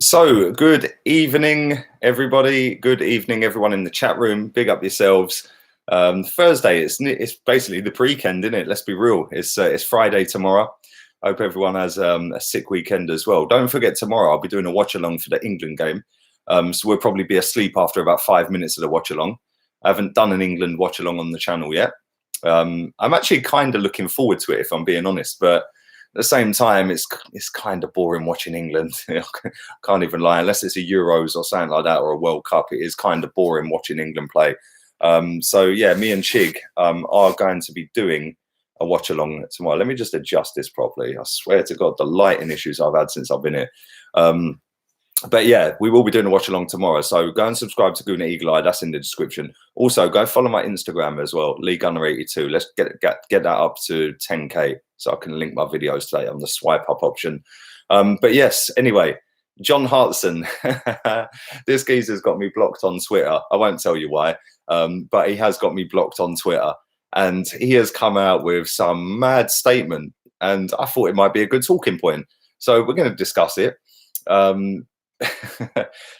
So, good evening, everybody. Good evening, everyone in the chat room. Big up yourselves. Thursday, it's basically the pre-weekend, isn't it? Let's be real. It's Friday tomorrow. I hope everyone has a sick weekend as well. Don't forget, tomorrow I'll be doing a watch-along for the England game. So we'll probably be asleep after about 5 minutes of the watch-along. I haven't done an England watch-along on the channel yet. I'm actually kind of looking forward to it, if I'm being honest, but at the same time, it's kind of boring watching England. I can't even lie, unless it's a Euros or something like that or a World Cup. It is kind of boring watching England play. So yeah, me and Chig are going to be doing a watch along tomorrow. Let me just adjust this properly. I swear to God, the lighting issues I've had since I've been here. But yeah, we will be doing a watch along tomorrow. So go and subscribe to Guna Eagle Eye. That's in the description. Also, go follow my Instagram as well, LeeGunner82. Let's get that up to 10K so I can link my videos today on the swipe up option. But yes, anyway, John Hartson. This geezer's got me blocked on Twitter. I won't tell you why, but he has got me blocked on Twitter. And he has come out with some mad statement. And I thought it might be a good talking point. So we're going to discuss it.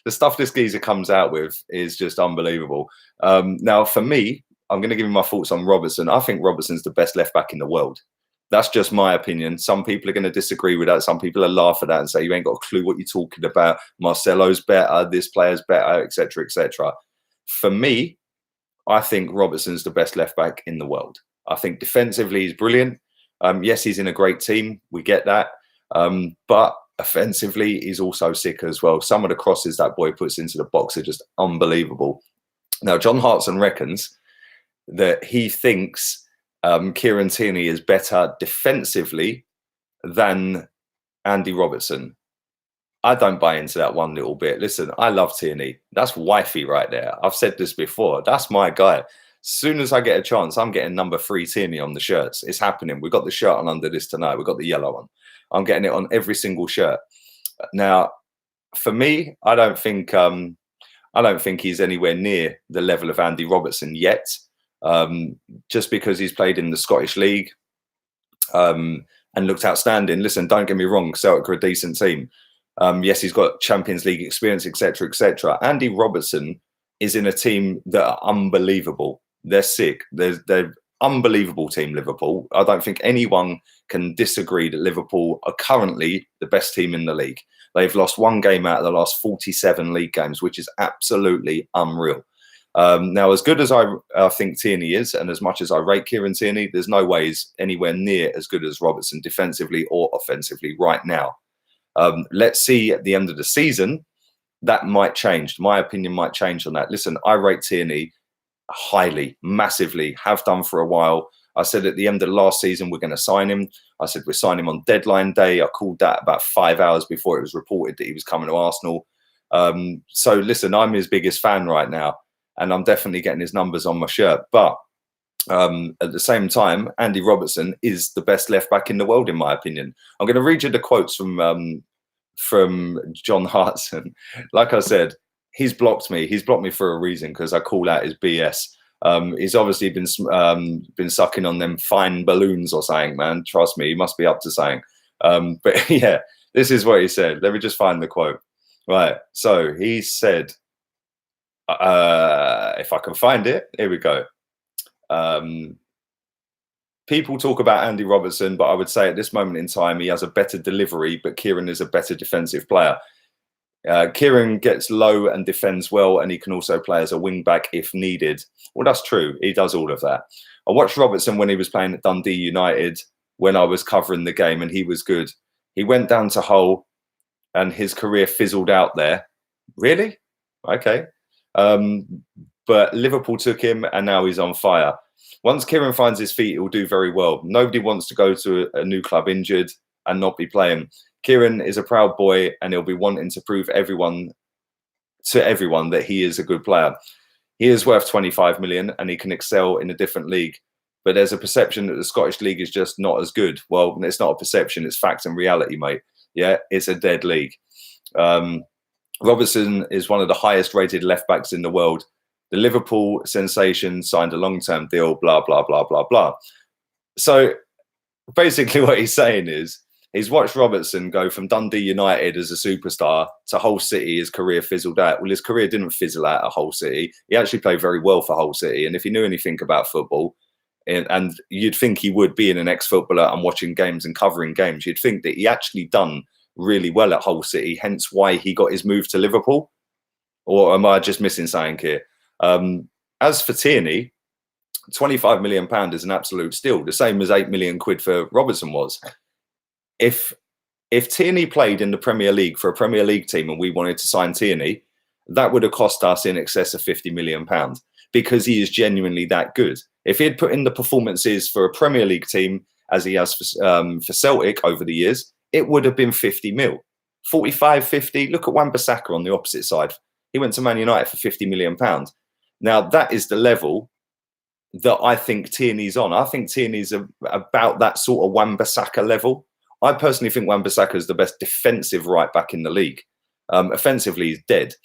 The stuff this geezer comes out with is just unbelievable. Now, for me, I'm going to give you my thoughts on Robertson. I think Robertson's the best left back in the world. That's just my opinion. Some people are going to disagree with that. Some people are laugh at that and say, you ain't got a clue what you're talking about. Marcelo's better. This player's better, etc., etc. For me, I think Robertson's the best left back in the world. I think defensively he's brilliant. Yes, he's in a great team. We get that. But offensively, he's also sick as well. Some of the crosses that boy puts into the box are just unbelievable. Now, John Hartson reckons that he thinks Kieran Tierney is better defensively than Andy Robertson. I don't buy into that one little bit. Listen, I love Tierney. That's wifey right there. I've said this before. That's my guy. As soon as I get a chance, I'm getting number 3 Tierney on the shirts. It's happening. We've got the shirt on under this tonight. We've got the yellow one. I'm getting it on every single shirt. Now, for me, I don't think he's anywhere near the level of Andy Robertson yet. Just because he's played in the Scottish League and looked outstanding. Listen, don't get me wrong, Celtic are a decent team. Yes, he's got Champions League experience, etc., etc. Andy Robertson is in a team that are unbelievable. They're sick. They're unbelievable team, Liverpool. I don't think anyone can disagree that Liverpool are currently the best team in the league. They've lost one game out of the last 47 league games, which is absolutely unreal. Now, as good as I think Tierney is, and as much as I rate Kieran Tierney, there's no way he's anywhere near as good as Robertson defensively or offensively right now. Let's see at the end of the season, that might change. My opinion might change on that. Listen, I rate Tierney highly, massively, have done for a while. I said at the end of last season, we're going to sign him. I said we're signing him on deadline day. I called that about 5 hours before it was reported that he was coming to Arsenal. So listen, I'm his biggest fan right now, and I'm definitely getting his numbers on my shirt. But at the same time, Andy Robertson is the best left back in the world, in my opinion. I'm going to read you the quotes from John Hartson. Like I said, he's blocked me. He's blocked me for a reason, because I call out his BS. He's obviously been sucking on them fine balloons or something, man. Trust me, he must be up to something. But yeah, this is what he said. Let me just find the quote. Right. So he said, if I can find it, here we go. People talk about Andy Robertson, but I would say at this moment in time, he has a better delivery, but Kieran is a better defensive player. Kieran gets low and defends well, and he can also play as a wing back if needed. Well, that's true. He does all of that. I watched Robertson when he was playing at Dundee United when I was covering the game, and he was good. He went down to Hull, and his career fizzled out there. Really? Okay. But Liverpool took him, and now he's on fire. Once Kieran finds his feet, he'll do very well. Nobody wants to go to a new club injured and not be playing. Kieran is a proud boy, and he'll be wanting to prove to everyone that he is a good player. He is worth 25 million, and he can excel in a different league. But there's a perception that the Scottish League is just not as good. Well, it's not a perception, it's fact and reality, mate. Yeah, it's a dead league. Robertson is one of the highest rated left backs in the world. The Liverpool sensation signed a long-term deal, blah, blah, blah, blah, blah. So basically what he's saying is He's watched Robertson go from Dundee United as a superstar to Hull City. His career fizzled out. Well, his career didn't fizzle out at Hull City. He actually played very well for Hull City. And if he knew anything about football, and you'd think he would, being an ex-footballer and watching games and covering games, you'd think that he actually done really well at Hull City, hence why he got his move to Liverpool. Or am I just missing something here? As for Tierney, £25 million is an absolute steal, the same as £8 million for Robertson was. If Tierney played in the Premier League for a Premier League team and we wanted to sign Tierney, that would have cost us in excess of £50 million because he is genuinely that good. If he had put in the performances for a Premier League team as he has for Celtic over the years, it would have been 50 mil. 45, 50. Look at Wan-Bissaka on the opposite side. He went to Man United for £50 million. Now, that is the level that I think Tierney's on. I think Tierney's about that sort of Wan-Bissaka level. I personally think Wan-Bissaka is the best defensive right back in the league. Offensively, he's dead.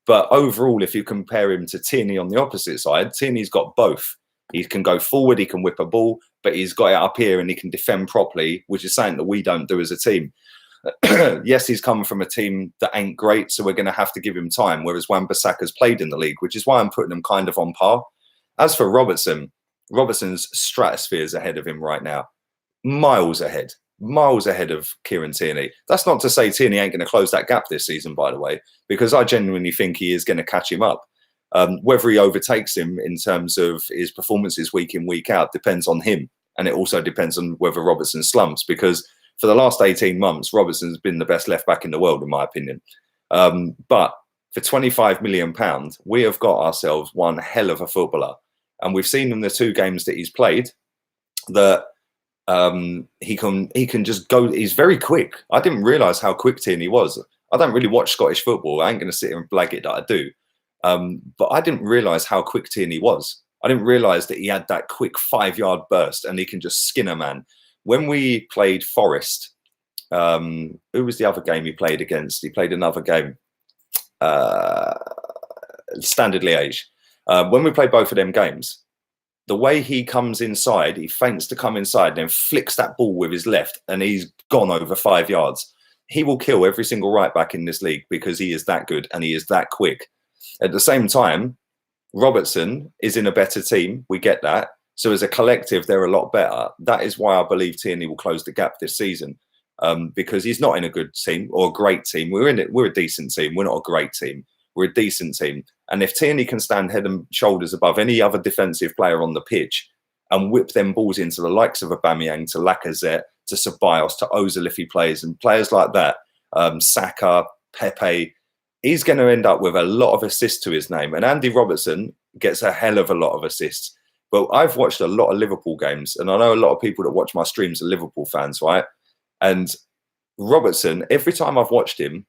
But overall, if you compare him to Tierney on the opposite side, Tierney's got both. He can go forward, he can whip a ball, but he's got it up here and he can defend properly, which is something that we don't do as a team. Yes, he's come from a team that ain't great, so we're going to have to give him time, whereas Wan-Bissaka's played in the league, which is why I'm putting him kind of on par. As for Robertson, Robertson's stratosphere is ahead of him right now. Miles ahead of Kieran Tierney. That's not to say Tierney ain't going to close that gap this season, by the way, because I genuinely think he is going to catch him up. Whether he overtakes him in terms of his performances week in, week out depends on him. And it also depends on whether Robertson slumps, because for the last 18 months, Robertson's been the best left back in the world, in my opinion. But for £25 million, we have got ourselves one hell of a footballer. And we've seen in the 2 games that he's played that he can just go. He's very quick. I didn't realise how quick Tierney was. I don't really watch Scottish football. I ain't going to sit here and blag it that I do. But I didn't realise how quick Tierney was. I didn't realise that he had that quick 5-yard burst and he can just skin a man. When we played Forest, who was the other game he played against? He played another game, Standard Liège. When we played both of them games, the way he comes inside, he feints to come inside, then flicks that ball with his left, and he's gone over 5 yards. He will kill every single right back in this league because he is that good and he is that quick. At the same time, Robertson is in a better team. We get that. So as a collective, they're a lot better. That is why I believe Tierney will close the gap this season, because he's not in a good team or a great team. We're in it. We're a decent team. We're not a great team. We're a decent team. And if Tierney can stand head and shoulders above any other defensive player on the pitch and whip them balls into the likes of Aubameyang, to Lacazette, to Ceballos, to Ozil if he plays, and players like that, Saka, Pepe, he's going to end up with a lot of assists to his name. And Andy Robertson gets a hell of a lot of assists. But I've watched a lot of Liverpool games, and I know a lot of people that watch my streams are Liverpool fans, right? And Robertson, every time I've watched him,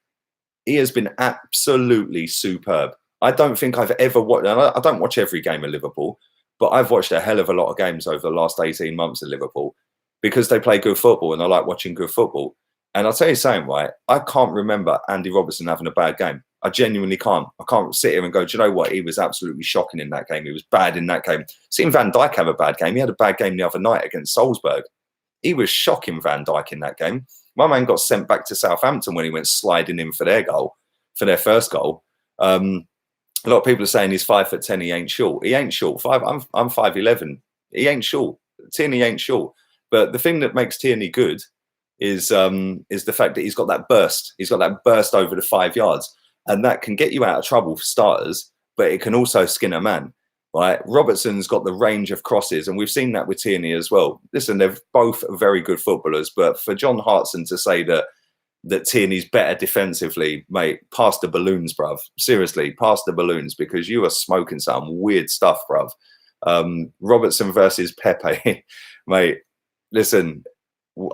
he has been absolutely superb. I don't think I've ever watched, and I don't watch every game of Liverpool, but I've watched a hell of a lot of games over the last 18 months of Liverpool because they play good football and I like watching good football. And I'll tell you something, right? I can't remember Andy Robertson having a bad game. I genuinely can't. I can't sit here and go, do you know what? He was absolutely shocking in that game. He was bad in that game. Seen Van Dijk have a bad game. He had a bad game the other night against Salzburg. He was shocking, Van Dijk, in that game. My man got sent back to Southampton when he went sliding in for their goal, for their first goal. A lot of people are saying he's 5'10", he ain't short. He ain't short. I'm 5'11". He ain't short. Tierney ain't short. But the thing that makes Tierney good is the fact that he's got that burst. He's got that burst over the 5 yards. And that can get you out of trouble for starters, but it can also skin a man. Right? Robertson's got the range of crosses, and we've seen that with Tierney as well. Listen, they're both very good footballers, but for John Hartson to say that Tierney's better defensively, mate, pass the balloons, bruv. Seriously, pass the balloons, because you are smoking some weird stuff, bruv. Robertson versus Pepe, mate. Listen,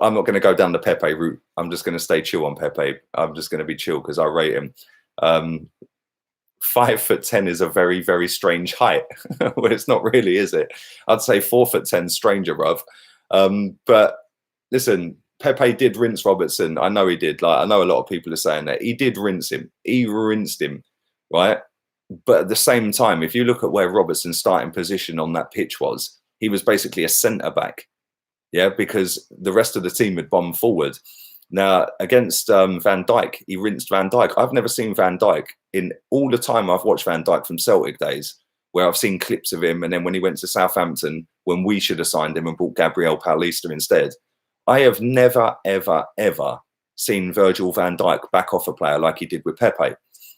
I'm not going to go down the Pepe route. I'm just going to stay chill on Pepe. I'm just going to be chill because I rate him. 5'10" is a very, very strange height. Well, it's not really, is it? I'd say 4'10" stranger, bruv. But listen, Pepe did rinse Robertson. I know he did. Like, I know a lot of people are saying that. He did rinse him. He rinsed him, right? But at the same time, if you look at where Robertson's starting position on that pitch was, he was basically a centre-back, yeah, because the rest of the team had bombed forward. Now, against Van Dijk, he rinsed Van Dijk. I've never seen Van Dijk in all the time I've watched Van Dijk from Celtic days, where I've seen clips of him. And then when he went to Southampton, when we should have signed him and bought Gabriel Paulista instead, I have never, ever, ever seen Virgil van Dijk back off a player like he did with Pepe.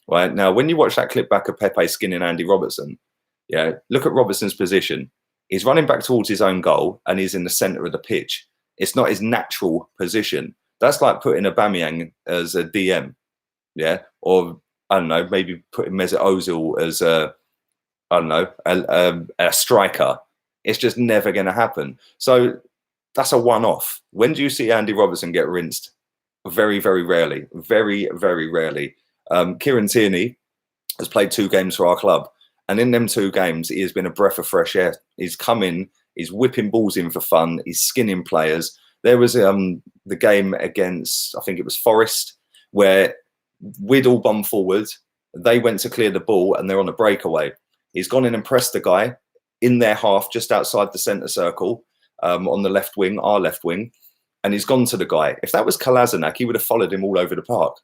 Right now, when you watch that clip back of Pepe skinning Andy Robertson, yeah, look at Robertson's position. He's running back towards his own goal and he's in the centre of the pitch. It's not his natural position. That's like putting Aubameyang as a DM, yeah, or I don't know, maybe putting Mesut Ozil as a striker. It's just never going to happen. So that's a one-off. When do you see Andy Robertson get rinsed? Very, very rarely. Very, very rarely. Kieran Tierney has played 2 games for our club, and in them 2 games, he has been a breath of fresh air. He's come in, he's whipping balls in for fun, he's skinning players. There was the game against, I think it was Forest, where we'd all bum forward. They went to clear the ball and they're on a breakaway. He's gone in and pressed the guy in their half, just outside the centre circle, on the left wing, our left wing, and he's gone to the guy. If that was Kolasinac, he would have followed him all over the park.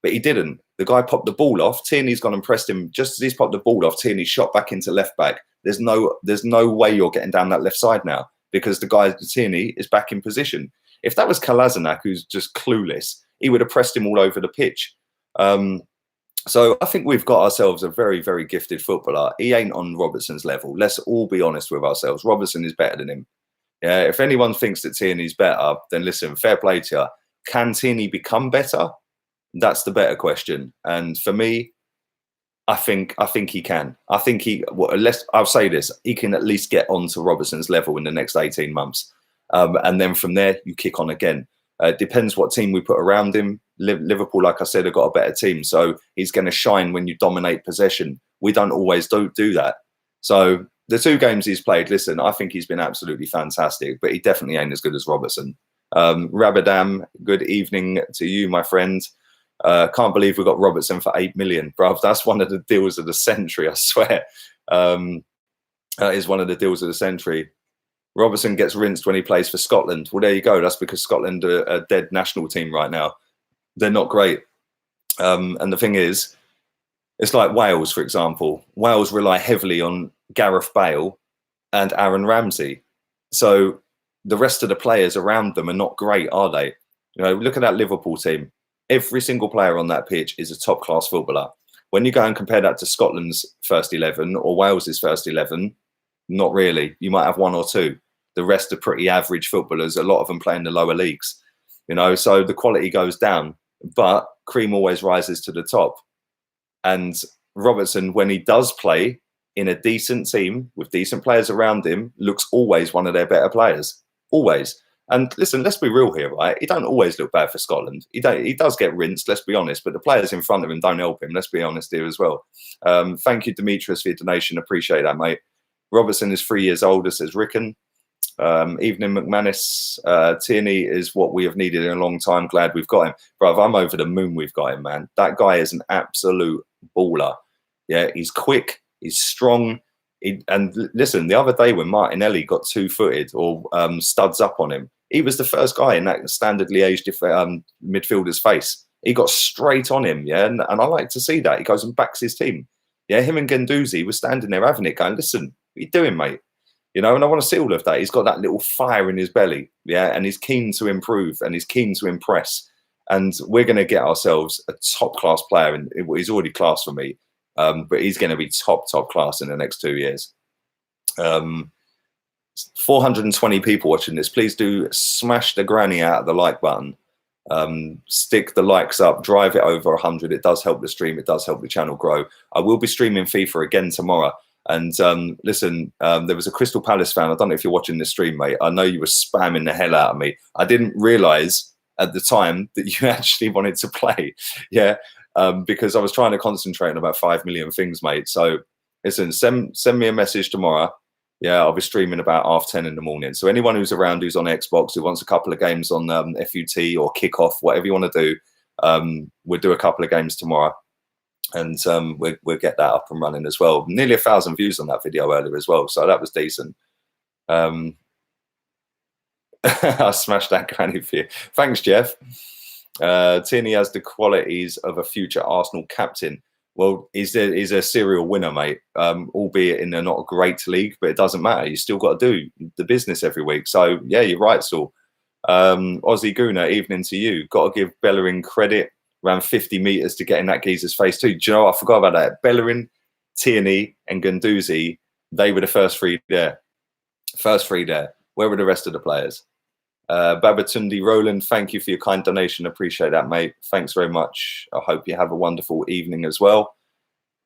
But he didn't. The guy popped the ball off. Tierney's gone and pressed him. Just as he's popped the ball off, Tierney shot back into left back. There's no way you're getting down that left side now, because the guy, Tierney, is back in position. If that was Kolasinac, who's just clueless, he would have pressed him all over the pitch. So I think we've got ourselves a very, very gifted footballer. He ain't on Robertson's level. Let's all be honest with ourselves. Robertson is better than him. Yeah, if anyone thinks that Tierney's better, then listen, fair play to you. Can Tierney become better? That's the better question. And for me, I think he can. I think I'll say this, he can at least get onto Robertson's level in the next 18 months. And then from there, you kick on again. It depends what team we put around him. Liverpool, like I said, have got a better team. So he's going to shine when you dominate possession. We don't always do that. So the 2 games he's played, listen, I think he's been absolutely fantastic, but he definitely ain't as good as Robertson. Rabadam, good evening to you, my friend. Can't believe we got Robertson for 8 million, bruv. That's one of the deals of the century, I swear. That is one of the deals of the century. Robertson gets rinsed when he plays for Scotland. Well, there you go. That's because Scotland are a dead national team right now. They're not great. And the thing is, it's like Wales, for example. Wales rely heavily on Gareth Bale and Aaron Ramsey. So the rest of the players around them are not great, are they? You know, look at that Liverpool team. Every single player on that pitch is a top-class footballer. When you go and compare that to Scotland's first 11 or Wales's first 11, not really. You might have 1 or 2. The rest are pretty average footballers. A lot of them play in the lower leagues. You know, so the quality goes down. But cream always rises to the top. And Robertson, when he does play in a decent team with decent players around him, looks always one of their better players. Always. And listen, let's be real here, right? He don't always look bad for Scotland. He does get rinsed, let's be honest, but the players in front of him don't help him. Let's be honest here as well. Thank you, Demetrius, for your donation. Appreciate that, mate. Robertson is 3 years older, says Rickon. Evening McManus. Tierney is what we have needed in a long time. Glad we've got him. Bruv, I'm over the moon we've got him, man. That guy is an absolute baller. Yeah, he's quick. He's strong. And listen, the other day when Martinelli got 2-footed or studs up on him, he was the first guy in that standard Liège midfielder's face. He got straight on him, yeah, and I like to see that. He goes and backs his team. Yeah, him and Guendouzi were standing there having it, going, listen, what are you doing, mate? You know, and I want to see all of that. He's got that little fire in his belly, yeah, and he's keen to improve and he's keen to impress. And we're going to get ourselves a top-class player, and he's already class for me, but he's going to be top class in the next 2 years. 420 people watching this. Please do smash the granny out of the like button. Stick the likes up, drive it over 100. It does help the stream. It does help the channel grow. I will be streaming FIFA again tomorrow. And listen, there was a Crystal Palace fan. I don't know if you're watching this stream, mate. I know you were spamming the hell out of me. I didn't realise at the time that you actually wanted to play. Yeah, because I was trying to concentrate on about 5 million things, mate. So listen, send me a message tomorrow. Yeah, I'll be streaming about 10:30 in the morning. So anyone who's around, who's on Xbox, who wants a couple of games on FUT or Kickoff, whatever you want to do, we'll do a couple of games tomorrow. And we'll get that up and running as well. Nearly 1,000 views on that video earlier as well. So that was decent. I smashed that granny for you. Thanks, Jeff. Tierney has the qualities of a future Arsenal captain. Well, he's a serial winner, mate, albeit in a not a great league, but it doesn't matter. You still got to do the business every week. So, yeah, you're right, Saul. Aussie Gooner, evening to you. Got to give Bellerin credit. Around 50 metres to get in that geezer's face too. Do you know what? I forgot about that. Bellerin, Tierney and Guendouzi, they were the first three there. First three there. Where were the rest of the players? Babatundi Roland, thank you for your kind donation. Appreciate that, mate. Thanks very much. I hope you have a wonderful evening as well.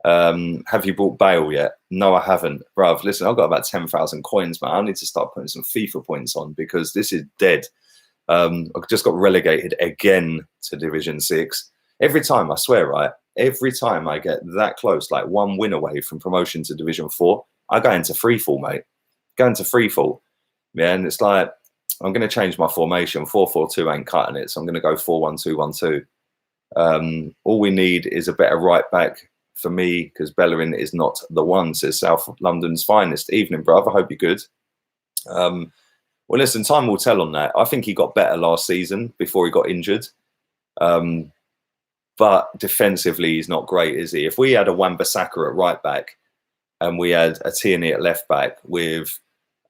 Have you bought Bale yet? No, I haven't. Bruv, listen, I've got about 10,000 coins, man. I need to start putting some FIFA points on because this is dead. I just got relegated again to Division 6. Every time, I swear, right? Every time I get that close, like one win away from promotion to Division 4, I go into freefall, mate. Go into freefall. Yeah, and it's like, I'm going to change my formation. 4-4-2 ain't cutting it, so I'm going to go 4-1-2-1-2. All we need is a better right back for me because Bellerin is not the one, says South London's finest. Evening, bruv. I hope you're good. Well, listen, time will tell on that. I think he got better last season before he got injured. But defensively, he's not great, is he? If we had a Wan-Bissaka at right back and we had a Tierney at left back with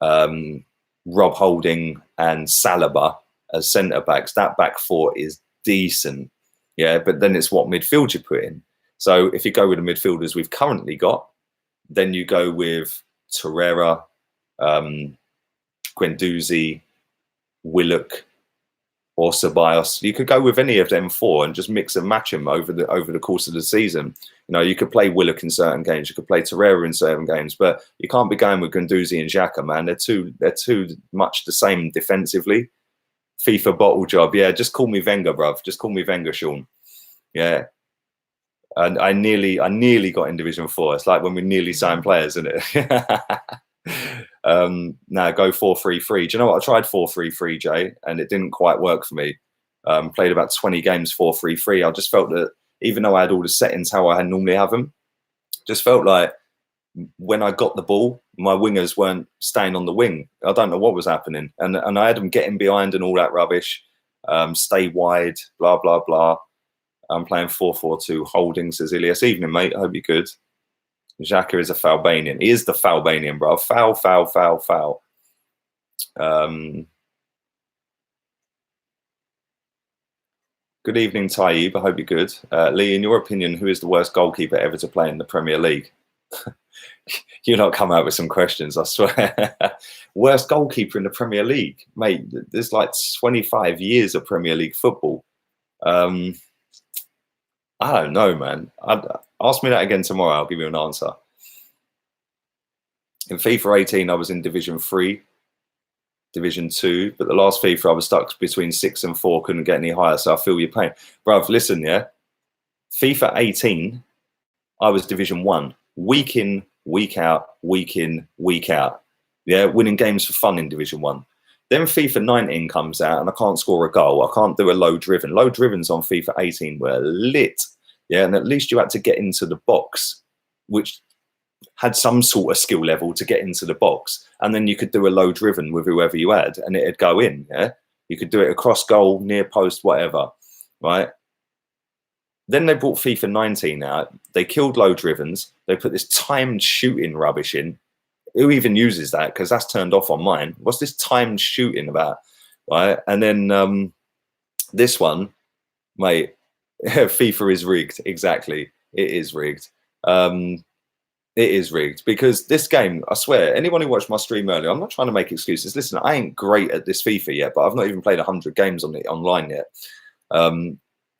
Rob Holding and Saliba as centre backs, that back four is decent. Yeah, but then it's what midfield you put in. So if you go with the midfielders we've currently got, then you go with Torreira, Guendouzi, Willock, or Ceballos. You could go with any of them four and just mix and match them over the course of the season. You know, you could play Willock in certain games, you could play Torreira in certain games, but you can't be going with Guendouzi and Xhaka, man. They're too much the same defensively. FIFA bottle job, yeah. Just call me Wenger, bruv. Just call me Wenger, Sean. Yeah. And I nearly got in Division 4. It's like when we nearly signed players, isn't it? Now go 4-3-3. Do you know what? I tried 4-3-3, Jay, and it didn't quite work for me. Played about 20 games 4-3-3. I just felt that even though I had all the settings how I normally have them, just felt like when I got the ball, my wingers weren't staying on the wing. I don't know what was happening. And I had them getting behind and all that rubbish. Stay wide, blah, blah, blah. I'm playing 4-4-2 holding, says Ilias. Evening, mate. I hope you're good. Xhaka is a Falbanian. He is the Falbanian, bro. Foul, foul, foul, foul. Good evening, Taib. I hope you're good. Lee, in your opinion, who is the worst goalkeeper ever to play in the Premier League? You're not come out with some questions, I swear. Worst goalkeeper in the Premier League? Mate, there's like 25 years of Premier League football. I don't know, man. Ask me that again tomorrow. I'll give you an answer. In FIFA 18, I was in Division 3, Division 2, but the last FIFA, I was stuck between 6 and 4, couldn't get any higher, so I feel your pain. Bruv, listen, yeah? FIFA 18, I was Division 1. Week in, week out, week in, week out. Yeah, winning games for fun in Division 1. Then FIFA 19 comes out and I can't score a goal. I can't do a low driven. Low drivens on FIFA 18 were lit. Yeah, and at least you had to get into the box, which had some sort of skill level to get into the box. And then you could do a low driven with whoever you had and it'd go in. Yeah, you could do it across goal, near post, whatever. Right. Then they brought FIFA 19 out. They killed low drivens. They put this timed shooting rubbish in. Who even uses that? Because that's turned off on mine. What's this timed shooting about? Right. And then this one, mate, FIFA is rigged. Exactly. It is rigged. It is rigged because this game, I swear, anyone who watched my stream earlier, I'm not trying to make excuses. Listen, I ain't great at this FIFA yet, but I've not even played 100 games on it online yet.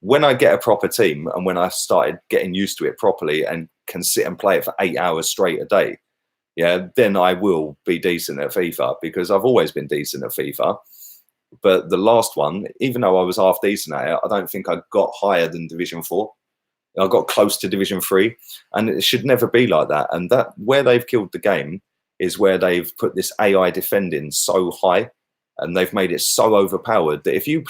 When I get a proper team and when I started getting used to it properly and can sit and play it for 8 hours straight a day, yeah, then I will be decent at FIFA because I've always been decent at FIFA. But the last one, even though I was half decent at it, I don't think I got higher than Division 4. I got close to Division 3, and it should never be like that. And that where they've killed the game is where they've put this AI defending so high, and they've made it so overpowered that if you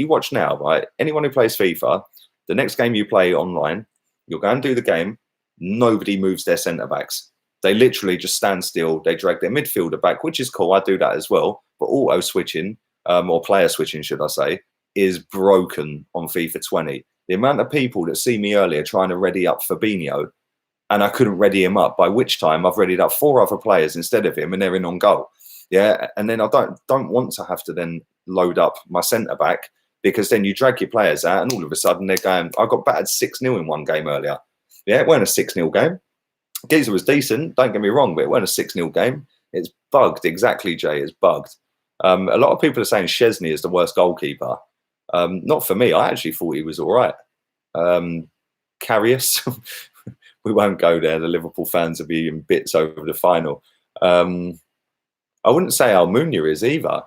watch now, right? Anyone who plays FIFA, the next game you play online, you'll go and do the game. Nobody moves their centre backs. They literally just stand still. They drag their midfielder back, which is cool. I do that as well. But auto switching, or player switching, should I say, is broken on FIFA 20. The amount of people that see me earlier trying to ready up Fabinho, and I couldn't ready him up, by which time I've readied up 4 other players instead of him, and they're in on goal. Yeah, and then I don't want to have to then load up my centre back, because then you drag your players out, and all of a sudden they're going, I got battered 6-0 in one game earlier. Yeah, it weren't a 6-0 game. Geezer was decent, don't get me wrong, but it weren't a 6-0 game. It's bugged, exactly, Jay, it's bugged. A lot of people are saying Szczesny is the worst goalkeeper. Not for me. I actually thought he was all right. Karius, we won't go there. The Liverpool fans will be in bits over the final. I wouldn't say Almunia is either.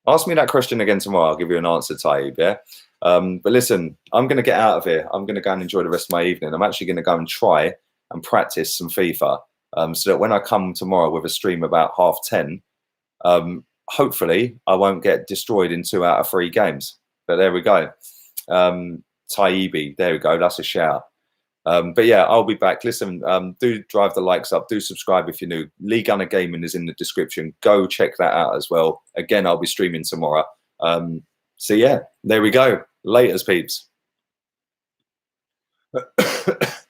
Ask me that question again tomorrow. I'll give you an answer, Taib, yeah? But listen, I'm going to get out of here. I'm going to go and enjoy the rest of my evening. I'm actually going to go and try and practice some FIFA, so that when I come tomorrow with a stream about 10:30, hopefully I won't get destroyed in 2 out of 3 games. But there we go. Taibbi, there we go. That's a shout. But yeah, I'll be back. Listen, do drive the likes up. Do subscribe if you're new. League Gunner Gaming is in the description. Go check that out as well. Again, I'll be streaming tomorrow. So yeah, there we go. Laters, peeps.